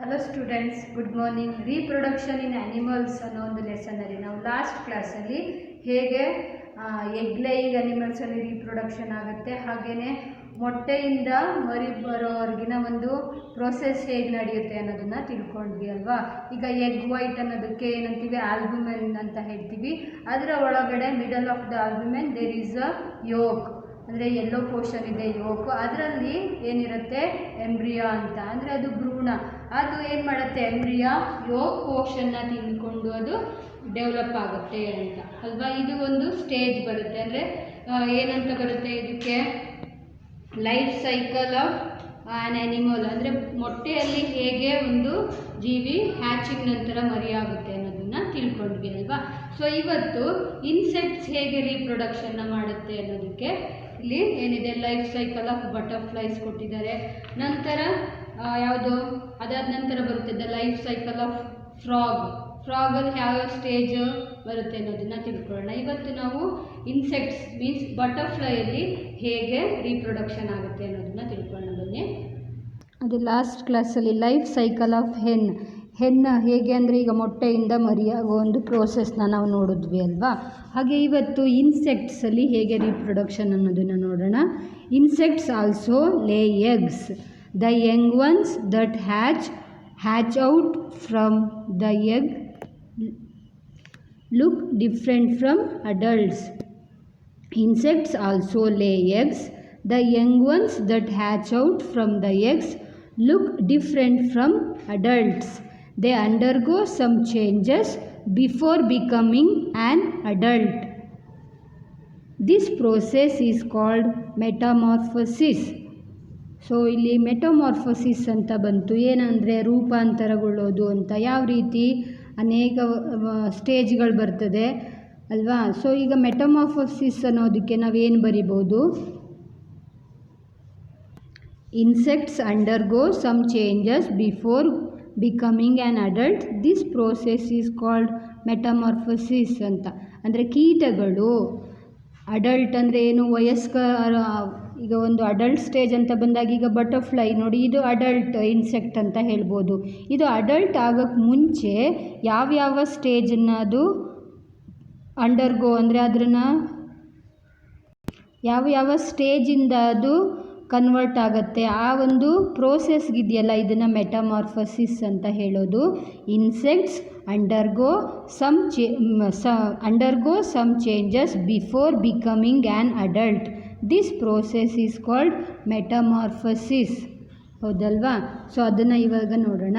Hello students, good morning. Reproduction ಇನ್ animals ಅನ್ನೋ ಒಂದು ಲೆಸನಲ್ಲಿ ನಾವು ಲಾಸ್ಟ್ ಕ್ಲಾಸಲ್ಲಿ ಹೇಗೆ ಎಗ್ ಲೇಯಿಂಗ್ ಅನಿಮಲ್ಸಲ್ಲಿ ರೀಪ್ರೊಡಕ್ಷನ್ ಆಗುತ್ತೆ, ಹಾಗೆಯೇ ಮೊಟ್ಟೆಯಿಂದ ಮರಿ ಬರೋವರೆಗಿನ ಒಂದು ಪ್ರೋಸೆಸ್ ಹೇಗೆ ನಡೆಯುತ್ತೆ ಅನ್ನೋದನ್ನು ತಿಳ್ಕೊಂಡ್ವಿ ಅಲ್ವಾ. ಈಗ ಎಗ್ ವೈಟ್ ಅನ್ನೋದಕ್ಕೆ ಏನಂತೀವಿ, ಆಲ್ಬುಮೆನ್ ಅಂತ ಹೇಳ್ತೀವಿ. ಅದರ ಒಳಗಡೆ middle of the albumen there is a yolk, ಅಂದರೆ ಎಲ್ಲೋ ಪೋರ್ಷನ್ ಇದೆ ಯೋಕು. ಅದರಲ್ಲಿ ಏನಿರುತ್ತೆ, ಎಂಬ್ರಿಯಾ ಅಂತ, ಅಂದರೆ ಅದು ಭ್ರೂಣ. ಅದು ಏನು ಮಾಡುತ್ತೆ, ಎಂಬ್ರಿಯಾ ಯೋಕ್ ಪೋರ್ಷನ್ನ ತಿಂದ್ಕೊಂಡು ಅದು ಡೆವಲಪ್ ಆಗುತ್ತೆ ಅಂತ ಅಲ್ವಾ. ಇದು ಒಂದು ಸ್ಟೇಜ್ ಬರುತ್ತೆ, ಅಂದರೆ ಏನಂತ ಬರುತ್ತೆ ಇದಕ್ಕೆ, life cycle of an animal, ಅಂದರೆ ಮೊಟ್ಟೆಯಲ್ಲಿ ಹೇಗೆ ಒಂದು ಜೀವಿ ಹ್ಯಾಚಿಂಗ್ ನಂತರ ಮರಿಯಾಗುತ್ತೆ ಅನ್ನೋದನ್ನು ತಿಳ್ಕೊಂಡ್ವಿ ಅಲ್ವಾ. ಸೊ ಇವತ್ತು ಇನ್ಸೆಕ್ಟ್ಸ್ ಹೇಗೆ ರೀಪ್ರೊಡಕ್ಷನ್ನ ಮಾಡುತ್ತೆ ಅನ್ನೋದಕ್ಕೆ ಇಲ್ಲಿ ಏನಿದೆ, ಲೈಫ್ ಸೈಕಲ್ ಆಫ್ ಬಟರ್ಫ್ಲೈಸ್ ಕೊಟ್ಟಿದ್ದಾರೆ. ನಂತರ ಯಾವುದು, ಅದಾದ ನಂತರ ಬರುತ್ತೆ ದ ಲೈಫ್ ಸೈಕಲ್ ಆಫ್ ಫ್ರಾಗಲ್ಲಿ ಯಾವ್ಯಾವ ಸ್ಟೇಜ್ ಬರುತ್ತೆ ಅನ್ನೋದನ್ನು ತಿಳ್ಕೊಳ್ಳೋಣ. ಇವತ್ತು ನಾವು ಇನ್ಸೆಕ್ಟ್ಸ್ ಮೀನ್ಸ್ ಬಟರ್ಫ್ಲೈಯಲ್ಲಿ ಹೇಗೆ ರೀಪ್ರೊಡಕ್ಷನ್ ಆಗುತ್ತೆ ಅನ್ನೋದನ್ನು ತಿಳ್ಕೊಳ್ಳೋಣ ಬನ್ನಿ. ಅದು ಲಾಸ್ಟ್ ಕ್ಲಾಸಲ್ಲಿ ಲೈಫ್ ಸೈಕಲ್ ಆಫ್ ಹೆಣ್ಣು ಹೇಗೆ ಅಂದರೆ ಈಗ ಮೊಟ್ಟೆಯಿಂದ ಮರಿಯಾಗೋ ಒಂದು ಪ್ರೋಸೆಸ್ನ ನಾವು ನೋಡಿದ್ವಿ ಅಲ್ವಾ. ಹಾಗೆ ಇವತ್ತು ಇನ್ಸೆಕ್ಟ್ಸಲ್ಲಿ ಹೇಗೆ ರೀಪ್ರೊಡಕ್ಷನ್ ಅನ್ನೋದನ್ನು ನೋಡೋಣ. ಇನ್ಸೆಕ್ಟ್ಸ್ ಆಲ್ಸೋ ಲೇ eggs. The young ones that hatch out from the egg look different from adults. Insects also lay eggs. The young ones that hatch out from the eggs look different from adults. They undergo some changes before becoming an adult. This process is called metamorphosis. So ಇಲ್ಲಿ ಮೆಟಮಾರ್ಫೋಸಿಸ್ ಅಂತ ಬಂತು, ಏನಂದರೆ ರೂಪಾಂತರಗೊಳ್ಳೋದು ಅಂತ. ಯಾವ ರೀತಿ, ಅನೇಕ ಸ್ಟೇಜ್ಗಳು ಬರ್ತದೆ ಅಲ್ವಾ. ಸೊ ಈಗ ಮೆಟಮಾರ್ಫೋಸಿಸ್ ಅನ್ನೋದಕ್ಕೆ ನಾವೇನು ಬರಿಬೋದು, insects undergo some changes before becoming an adult. This process is called metamorphosis ಅಂತ. ಅಂದರೆ ಕೀಟಗಳು ಅಡಲ್ಟ್ ಅಂದರೆ ಏನು, ವಯಸ್ಕ, ಈಗ ಒಂದು ಅಡಲ್ಟ್ ಸ್ಟೇಜ್ ಅಂತ ಬಂದಾಗ ಈಗ ಬಟರ್ಫ್ಲೈ ನೋಡಿ, ಇದು ಅಡಲ್ಟ್ ಇನ್ಸೆಕ್ಟ್ ಅಂತ ಹೇಳ್ಬೋದು. ಇದು ಅಡಲ್ಟ್ ಆಗೋಕ್ಕೆ ಮುಂಚೆ ಯಾವ್ಯಾವ ಸ್ಟೇಜನ್ನು ಅದು ಅಂಡರ್ಗೋ, ಅಂದರೆ ಅದನ್ನು ಯಾವ ಸ್ಟೇಜಿಂದ ಅದು ಕನ್ವರ್ಟ್ ಆಗುತ್ತೆ, ಆ ಒಂದು ಪ್ರೋಸೆಸ್ಗಿದೆಯಲ್ಲ, ಇದನ್ನು ಮೆಟಮಾರ್ಫೋಸಿಸ್ ಅಂತ ಹೇಳೋದು. Insects undergo some changes before becoming an adult. This process is called metamorphosis. ಹೌದಲ್ವಾ. ಸೊ ಅದನ್ನು ಇವಾಗ ನೋಡೋಣ.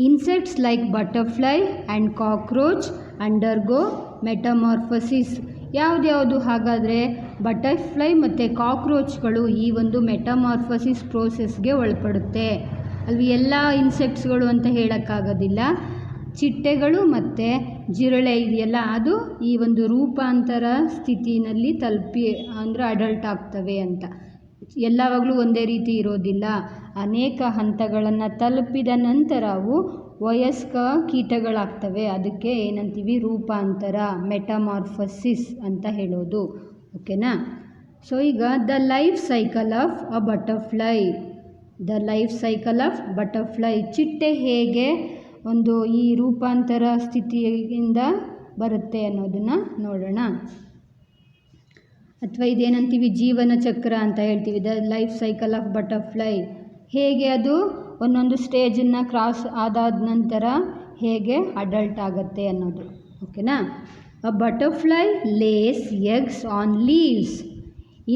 Insects like butterfly and cockroach undergo metamorphosis. ಯಾವುದ್ಯಾವುದು ಹಾಗಾದರೆ, ಬಟರ್ಫ್ಲೈ ಮತ್ತು ಕಾಕ್ರೋಚ್ಗಳು ಈ ಒಂದು ಮೆಟಮಾರ್ಫೋಸಿಸ್ ಪ್ರೋಸೆಸ್ಗೆ ಒಳಪಡುತ್ತೆ ಅಲ್ವ. ಎಲ್ಲ ಇನ್ಸೆಕ್ಟ್ಸ್ಗಳು ಅಂತ ಹೇಳೋಕ್ಕಾಗೋದಿಲ್ಲ. ಚಿಟ್ಟೆಗಳು ಮತ್ತು ಜಿರಳೆ ಇದೆಯಲ್ಲ, ಅದು ಈ ಒಂದು ರೂಪಾಂತರ ಸ್ಥಿತಿನಲ್ಲಿ ತಲುಪಿ, ಅಂದರೆ ಅಡಲ್ಟ್ ಆಗ್ತವೆ ಅಂತ. ಎಲ್ಲವಾಗಲೂ ಒಂದೇ ರೀತಿ ಇರೋದಿಲ್ಲ, ಅನೇಕ ಹಂತಗಳನ್ನು ತಲುಪಿದ ನಂತರ ಅವು ವಯಸ್ಕ ಕೀಟಗಳಾಗ್ತವೆ. ಅದಕ್ಕೆ ಏನಂತೀವಿ, ರೂಪಾಂತರ, ಮೆಟಮಾರ್ಫೋಸಿಸ್ ಅಂತ ಹೇಳೋದು. ಓಕೆನಾ. ಸೊ ಈಗ the life cycle of a butterfly. The life cycle of butterfly, ಚಿಟ್ಟೆ ಹೇಗೆ ಒಂದು ಈ ರೂಪಾಂತರ ಸ್ಥಿತಿಯಿಂದ ಬರುತ್ತೆ ಅನ್ನೋದನ್ನು ನೋಡೋಣ. ಅಥವಾ ಇದೇನಂತೀವಿ, ಜೀವನ ಚಕ್ರ ಅಂತ ಹೇಳ್ತೀವಿ. The life cycle of butterfly, ಹೇಗೆ ಅದು ಒಂದೊಂದು ಸ್ಟೇಜನ್ನು ಕ್ರಾಸ್ ಆದಾದ ನಂತರ ಹೇಗೆ ಅಡಲ್ಟ್ ಆಗುತ್ತೆ ಅನ್ನೋದು. ಓಕೆನಾ. A butterfly lays eggs on leaves.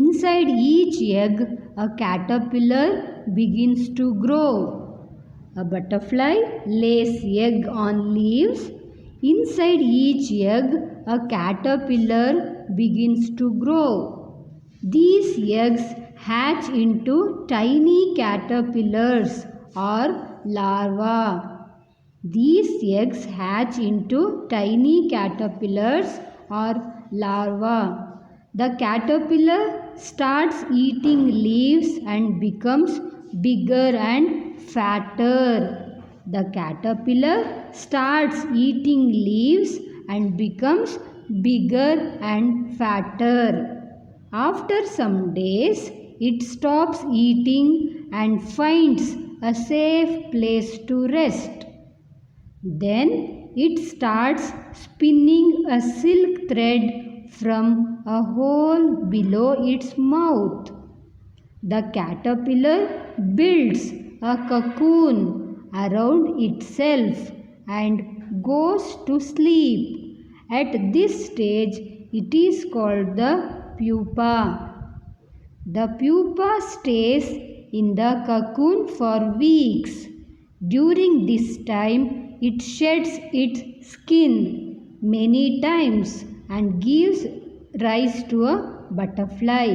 Inside each egg a caterpillar begins to grow. A butterfly lays egg on leaves. Inside each egg, a caterpillar begins to grow. These eggs hatch into tiny caterpillars or larvae. These eggs hatch into tiny caterpillars or larvae. The caterpillar starts eating leaves and becomes bigger and fatter. The caterpillar starts eating leaves and becomes bigger and fatter. After some days, it stops eating and finds a safe place to rest. Then it starts spinning a silk thread from a hole below its mouth. The caterpillar builds a cocoon around itself and goes to sleep. At this stage, it is called the pupa. The pupa stays in the cocoon for weeks. During this time, it sheds its skin many times and gives rise to a butterfly.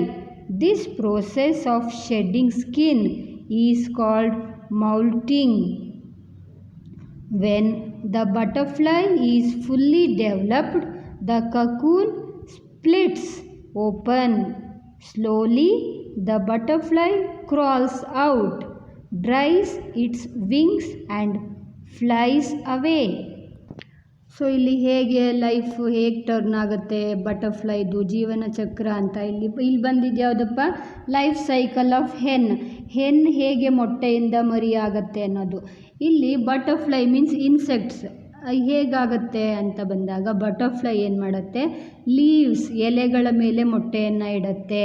This process of shedding skin is called molting. When the butterfly is fully developed, the cocoon splits open. Slowly, the butterfly crawls out, dries its wings and flies away. So ಇಲ್ಲಿ ಹೇಗೆ life ಹೇಗೆ turn ಆಗುತ್ತೆ ಬಟರ್ಫ್ಲೈದು ಜೀವನ ಚಕ್ರ ಅಂತ ಇಲ್ಲಿ ಬಂದಿದ್ದು ಯಾವುದಪ್ಪ ಲೈಫ್ ಸೈಕಲ್ ಆಫ್ ಹೆನ್ ಹೇಗೆ ಮೊಟ್ಟೆಯಿಂದ ಮರಿ ಆಗುತ್ತೆ ಅನ್ನೋದು. ಇಲ್ಲಿ ಬಟರ್ಫ್ಲೈ ಮೀನ್ಸ್ ಇನ್ಸೆಕ್ಟ್ಸ್ ಹೇಗಾಗತ್ತೆ ಅಂತ ಬಂದಾಗ ಬಟರ್ಫ್ಲೈ ಏನು ಮಾಡುತ್ತೆ, ಲೀವ್ಸ್ ಎಲೆಗಳ ಮೇಲೆ ಮೊಟ್ಟೆಯನ್ನು ಇಡುತ್ತೆ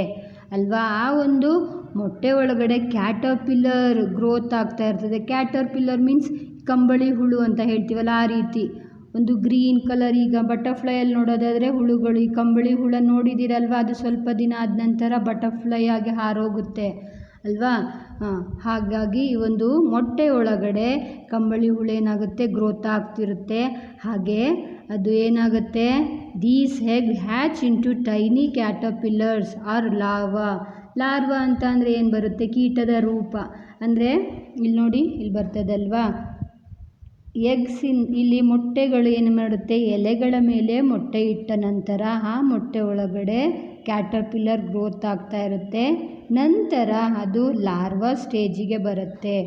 ಅಲ್ವಾ. ಆ ಒಂದು ಮೊಟ್ಟೆ ಒಳಗಡೆ ಕ್ಯಾಟರ್ಪಿಲ್ಲರ್ ಗ್ರೋತ್ ಆಗ್ತಾ ಇರ್ತದೆ. ಕ್ಯಾಟರ್ಪಿಲ್ಲರ್ ಮೀನ್ಸ್ ಕಂಬಳಿ ಹುಳು ಅಂತ ಹೇಳ್ತೀವಲ್ಲ, ಆ ರೀತಿ ಒಂದು ಗ್ರೀನ್ ಕಲರ್. ಈಗ ಬಟರ್ಫ್ಲೈಯಲ್ಲಿ ನೋಡೋದಾದರೆ ಹುಳುಗಳು, ಈ ಕಂಬಳಿ ಹುಳ ನೋಡಿದ್ದೀರಲ್ವ, ಅದು ಸ್ವಲ್ಪ ದಿನ ಆದ ನಂತರ ಬಟರ್ಫ್ಲೈ ಆಗಿ ಹಾರೋಗುತ್ತೆ ಅಲ್ವಾ. ಹಾಗಾಗಿ ಈ ಒಂದು ಮೊಟ್ಟೆ ಒಳಗಡೆ ಕಂಬಳಿ ಹುಳು ಏನಾಗುತ್ತೆ, ಗ್ರೋತ್ ಆಗ್ತಿರುತ್ತೆ. ಹಾಗೆ ಅದು ಏನಾಗುತ್ತೆ, these egg hatch into tiny caterpillars or larva. Larva ಅಂತ ಅಂದರೆ ಏನು ಬರುತ್ತೆ, ಕೀಟದ ರೂಪ. ಅಂದರೆ ಇಲ್ಲಿ ನೋಡಿ, ಇಲ್ಲಿ ಬರ್ತದಲ್ವಾ ಇಲ್ಲಿ ಮೊಟ್ಟೆಗಳು ಏನು ಮಾಡುತ್ತೆ, ಎಲೆಗಳ ಮೇಲೆ ಮೊಟ್ಟೆ ಇಟ್ಟ ನಂತರ ಆ ಮೊಟ್ಟೆ ಒಳಗಡೆ ಕ್ಯಾಟರ್ಪಿಲ್ಲರ್ ಗ್ರೋತ್ ಆಗ್ತಾ ಇರುತ್ತೆ. ನಂತರ ಅದು ಲಾರ್ವಾ ಸ್ಟೇಜಿಗೆ ಬರುತ್ತೆ.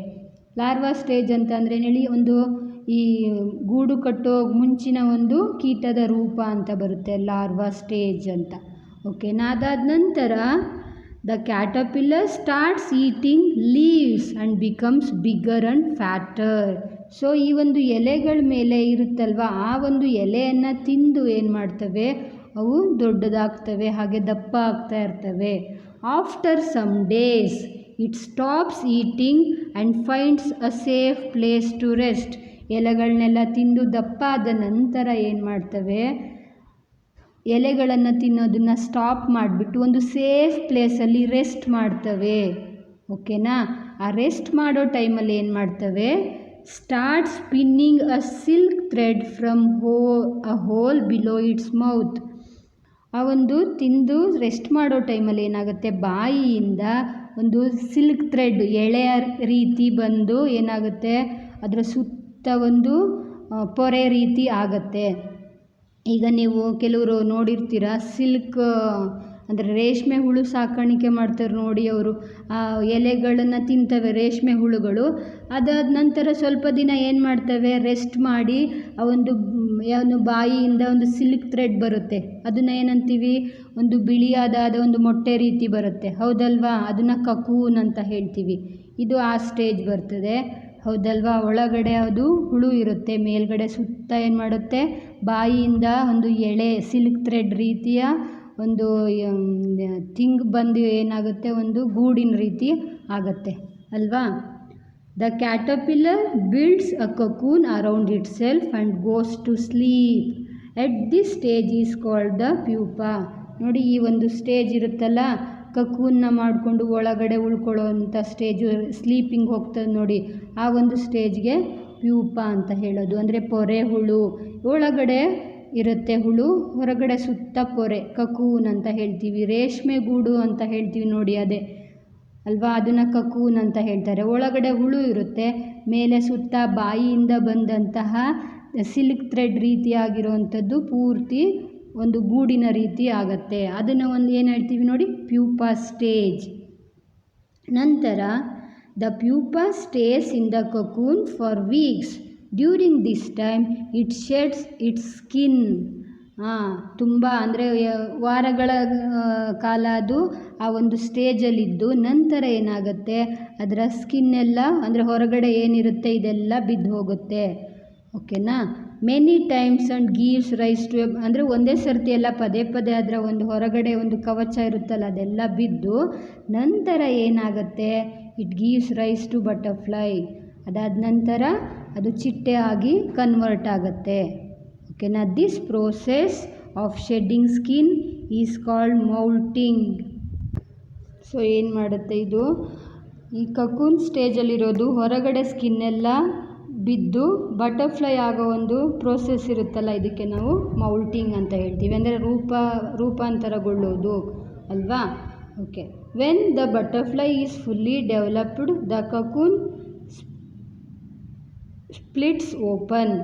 ಲಾರ್ವಾ ಸ್ಟೇಜ್ ಅಂತ ಅಂದರೆ ಹೇಳಿ ಒಂದು ಈ ಗೂಡು ಕಟ್ಟೋ ಮುಂಚಿನ ಒಂದು ಕೀಟದ ರೂಪ ಅಂತ ಬರುತ್ತೆ, ಲಾರ್ವಾ ಸ್ಟೇಜ್ ಅಂತ. ಓಕೆನಾ. ಅದಾದ ನಂತರ the caterpillar starts eating leaves and becomes bigger and fatter. So ಈ ಒಂದು ಎಲೆಗಳ ಮೇಲೆ ಇರುತ್ತಲ್ವ, ಆ ಒಂದು ಎಲೆಯನ್ನು ತಿಂದು ಏನು ಮಾಡ್ತವೆ, ಅವು ದೊಡ್ಡದಾಗ್ತವೆ, ಹಾಗೆ ದಪ್ಪ ಆಗ್ತಾ ಇರ್ತವೆ. After some days it stops eating and finds a safe place to rest. ಎಲೆಗಳನ್ನೆಲ್ಲ ತಿಂದು ದಪ್ಪ ಆದ ನಂತರ ಏನು ಮಾಡ್ತವೆ, ಎಲೆಗಳನ್ನು ತಿನ್ನೋದನ್ನು ಸ್ಟಾಪ್ ಮಾಡಿಬಿಟ್ಟು ಒಂದು ಸೇಫ್ ಪ್ಲೇಸಲ್ಲಿ ರೆಸ್ಟ್ ಮಾಡ್ತವೆ. ಓಕೆನಾ. ಆ ರೆಸ್ಟ್ ಮಾಡೋ ಟೈಮಲ್ಲಿ ಏನು ಮಾಡ್ತವೆ, start spinning a silk thread from a hole below it's mouth. ಆ ಒಂದು ತಿಂದು ರೆಸ್ಟ್ ಮಾಡೋ ಟೈಮಲ್ಲಿ ಏನಾಗುತ್ತೆ, ಬಾಯಿಯಿಂದ ಒಂದು ಸಿಲ್ಕ್ ಥ್ರೆಡ್ ಎಳೆಯ ರೀತಿ ಬಂದು ಏನಾಗುತ್ತೆ, ಅದರ ಸುತ್ತ ಒಂದು ಪೊರೆ ರೀತಿ ಆಗುತ್ತೆ. ಈಗ ನೀವು ಕೆಲವರು ನೋಡಿರ್ತೀರ, ಸಿಲ್ಕ್ ಅಂದರೆ ರೇಷ್ಮೆ ಹುಳು ಸಾಕಾಣಿಕೆ ಮಾಡ್ತಾರೆ ನೋಡಿ, ಅವರು ಆ ಎಲೆಗಳನ್ನು ತಿಂತವೆ ರೇಷ್ಮೆ ಹುಳುಗಳು. ಅದಾದ ನಂತರ ಸ್ವಲ್ಪ ದಿನ ಏನು ಮಾಡ್ತವೆ, ರೆಸ್ಟ್ ಮಾಡಿ ಆ ಒಂದು ಬಾಯಿಯಿಂದ ಒಂದು ಸಿಲ್ಕ್ ಥ್ರೆಡ್ ಬರುತ್ತೆ. ಅದನ್ನು ಏನಂತೀವಿ, ಒಂದು ಬಿಳಿಯಾದ ಒಂದು ಮೊಟ್ಟೆ ರೀತಿ ಬರುತ್ತೆ, ಹೌದಲ್ವಾ. ಅದನ್ನು ಕಕೂನ್ ಅಂತ ಹೇಳ್ತೀವಿ. ಇದು ಆ ಸ್ಟೇಜ್ ಬರ್ತದೆ, ಹೌದಲ್ವಾ. ಒಳಗಡೆ ಅದು ಹುಳು ಇರುತ್ತೆ, ಮೇಲ್ಗಡೆ ಸುತ್ತ ಏನು ಮಾಡುತ್ತೆ, ಬಾಯಿಯಿಂದ ಒಂದು ಎಳೆ ಸಿಲ್ಕ್ ಥ್ರೆಡ್ ರೀತಿಯ ಒಂದು ಥಿಂಗ್ ಬಂದು ಏನಾಗುತ್ತೆ, ಒಂದು ಗೂಡಿನ ರೀತಿ ಆಗುತ್ತೆ ಅಲ್ವಾ. The caterpillar builds a cocoon around itself and goes to sleep. At this stage is called the pupa. ನೋಡಿ, ಈ ಒಂದು ಸ್ಟೇಜ್ ಇರುತ್ತಲ್ಲ, ಕಕೂನ್ನ ಮಾಡಿಕೊಂಡು ಒಳಗಡೆ ಉಳ್ಕೊಳ್ಳೋ ಅಂಥ ಸ್ಟೇಜು, ಸ್ಲೀಪಿಂಗ್ ಹೋಗ್ತದೆ ನೋಡಿ, ಆ ಒಂದು ಸ್ಟೇಜ್ಗೆ ಪ್ಯೂಪಾ ಅಂತ ಹೇಳೋದು. ಅಂದರೆ ಪೊರೆ ಹುಳು, ಒಳಗಡೆ ಇರುತ್ತೆ ಹುಳು, ಹೊರಗಡೆ ಸುತ್ತ ಪೊರೆ, ಕಕೂನ್ ಅಂತ ಹೇಳ್ತೀವಿ. ರೇಷ್ಮೆ ಗೂಡು ಅಂತ ಹೇಳ್ತೀವಿ ನೋಡಿ, ಅದೇ ಅಲ್ವಾ, ಅದನ್ನು ಕಕೂನ್ ಅಂತ ಹೇಳ್ತಾರೆ. ಒಳಗಡೆ ಹುಳು ಇರುತ್ತೆ, ಮೇಲೆ ಸುತ್ತ ಬಾಯಿಯಿಂದ ಬಂದಂತಹ ಸಿಲ್ಕ್ ಥ್ರೆಡ್ ರೀತಿಯಾಗಿರುವಂಥದ್ದು ಪೂರ್ತಿ ಒಂದು ಗೂಡಿನ ರೀತಿ ಆಗುತ್ತೆ. ಅದನ್ನು ಒಂದು ಏನು ಹೇಳ್ತೀವಿ ನೋಡಿ, ಪ್ಯೂಪಾ ಸ್ಟೇಜ್. ನಂತರ the pupa stays in the cocoon for weeks. During this time it sheds it's skin. ತುಂಬ ಅಂದರೆ ವಾರಗಳ ಕಾಲ ಅದು ಆ ಒಂದು ಸ್ಟೇಜಲ್ಲಿದ್ದು ನಂತರ ಏನಾಗುತ್ತೆ, ಅದರ ಸ್ಕಿನ್ನೆಲ್ಲ ಅಂದರೆ ಹೊರಗಡೆ ಏನಿರುತ್ತೆ ಇದೆಲ್ಲ ಬಿದ್ದು ಹೋಗುತ್ತೆ. ಓಕೆನಾ. Many times and gives rise to ಅಂದರೆ ಒಂದೇ ಸರ್ತಿ ಎಲ್ಲ ಪದೇ ಪದೇ ಅದರ ಒಂದು ಹೊರಗಡೆ ಒಂದು ಕವಚ ಇರುತ್ತಲ್ಲ ಅದೆಲ್ಲ ಬಿದ್ದು ನಂತರ ಏನಾಗುತ್ತೆ, it gives rise to butterfly. ಅದಾದ ನಂತರ ಅದು ಚಿಟ್ಟೆ ಆಗಿ ಕನ್ವರ್ಟ್ ಆಗುತ್ತೆ. ಓಕೆನಾ. This process of shedding skin is called moulting. So ಏನು ಮಾಡುತ್ತೆ ಇದು, ಈ ಕಕೂನ್ ಸ್ಟೇಜಲ್ಲಿರೋದು ಹೊರಗಡೆ ಸ್ಕಿನ್ನೆಲ್ಲ ಬಿದ್ದು ಬಟರ್ಫ್ಲೈ ಆಗೋ ಒಂದು ಪ್ರೋಸೆಸ್ ಇರುತ್ತಲ್ಲ, ಇದಕ್ಕೆ ನಾವು ಮೌಲ್ಟಿಂಗ್ ಅಂತ ಹೇಳ್ತೀವಿ. ಅಂದರೆ ರೂಪಾಂತರಗೊಳ್ಳೋದು ಅಲ್ವಾ. Okay. When the butterfly is fully developed the cocoon splits open.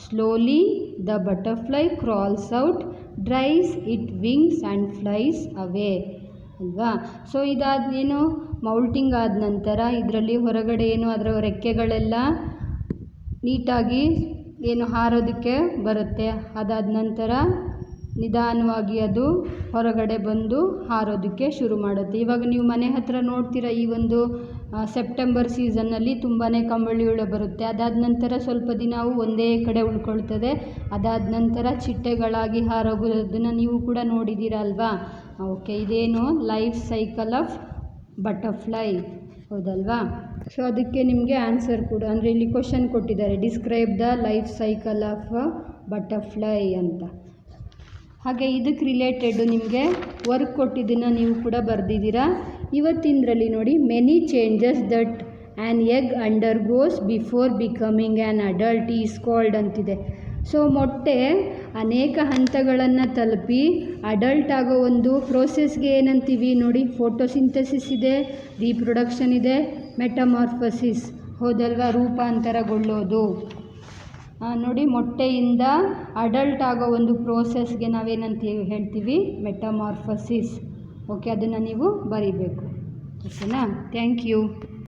Slowly the butterfly crawls out, dries it wings and flies away ಅಲ್ವಾ. ಸೊ ಇದಾದೇನು ಮೌಲ್ಟಿಂಗ್ ಆದ ನಂತರ ಇದರಲ್ಲಿ ಹೊರಗಡೆ ಏನು ಅದರ ರೆಕ್ಕೆಗಳೆಲ್ಲ ನೀಟಾಗಿ ಏನು ಹಾರೋದಕ್ಕೆ ಬರುತ್ತೆ. ಅದಾದ ನಂತರ ನಿಧಾನವಾಗಿ ಅದು ಹೊರಗಡೆ ಬಂದು ಹಾರೋದಕ್ಕೆ ಶುರು ಮಾಡುತ್ತೆ. ಇವಾಗ ನೀವು ಮನೆ ಹತ್ತಿರ ನೋಡ್ತೀರ, ಈ ಒಂದು ಸೆಪ್ಟೆಂಬರ್ ಸೀಸನ್ನಲ್ಲಿ ತುಂಬಾ ಕಂಬಳಿ ಹುಳು ಬರುತ್ತೆ. ಅದಾದ ನಂತರ ಸ್ವಲ್ಪ ದಿನ ಅವು ಒಂದೇ ಕಡೆ ಉಳ್ಕೊಳ್ತದೆ. ಅದಾದ ನಂತರ ಚಿಟ್ಟೆಗಳಾಗಿ ಹಾರೋಗೋದನ್ನು ನೀವು ಕೂಡ ನೋಡಿದ್ದೀರ ಅಲ್ವಾ. ಓಕೆ. ಇದೇನು ಲೈಫ್ ಸೈಕಲ್ ಆಫ್ ಬಟರ್ಫ್ಲೈ, ಹೌದಲ್ವಾ. ಸೊ ಅದಕ್ಕೆ ನಿಮಗೆ ಆನ್ಸರ್ ಕೂಡ ಅಂದರೆ ಇಲ್ಲಿ ಕ್ವಶನ್ ಕೊಟ್ಟಿದ್ದಾರೆ, describe the life cycle of butterfly ಅಂತ. ಹಾಗೆ ಇದಕ್ಕೆ ರಿಲೇಟೆಡ್ ನಿಮಗೆ ವರ್ಕ್ ಕೊಟ್ಟಿದ್ದನ್ನು ನೀವು ಕೂಡ ಬರೆದಿದ್ದೀರಾ. ಇವತ್ತಿನದ್ರಲ್ಲಿ ನೋಡಿ, many changes that an egg undergoes before becoming an adult is called ಅಂತಿದೆ. ಸೊ ಮೊಟ್ಟೆ ಅನೇಕ ಹಂತಗಳನ್ನು ತಲುಪಿ ಅಡಲ್ಟ್ ಆಗೋ ಒಂದು ಪ್ರೋಸೆಸ್ಗೆ ಏನಂತೀವಿ ನೋಡಿ, ಫೋಟೋಸಿಂಥಸಿಸ್ ಇದೆ, ರೀಪ್ರೊಡಕ್ಷನ್ ಇದೆ, ಮೆಟಮಾರ್ಫಸಿಸ್, ಹೌದಲ್ವಾ, ರೂಪಾಂತರಗೊಳ್ಳೋದು. ನೋಡಿ, ಮೊಟ್ಟೆಯಿಂದ ಅಡಲ್ಟ್ ಆಗೋ ಒಂದು ಪ್ರೋಸೆಸ್ಗೆ ನಾವೇನಂತ ಹೇಳ್ತೀವಿ, ಮೆಟಮಾರ್ಫಸಿಸ್. ಓಕೆ. ಅದನ್ನು ನೀವು ಬರೀಬೇಕು. ಓಕೆನಾ. Thank you.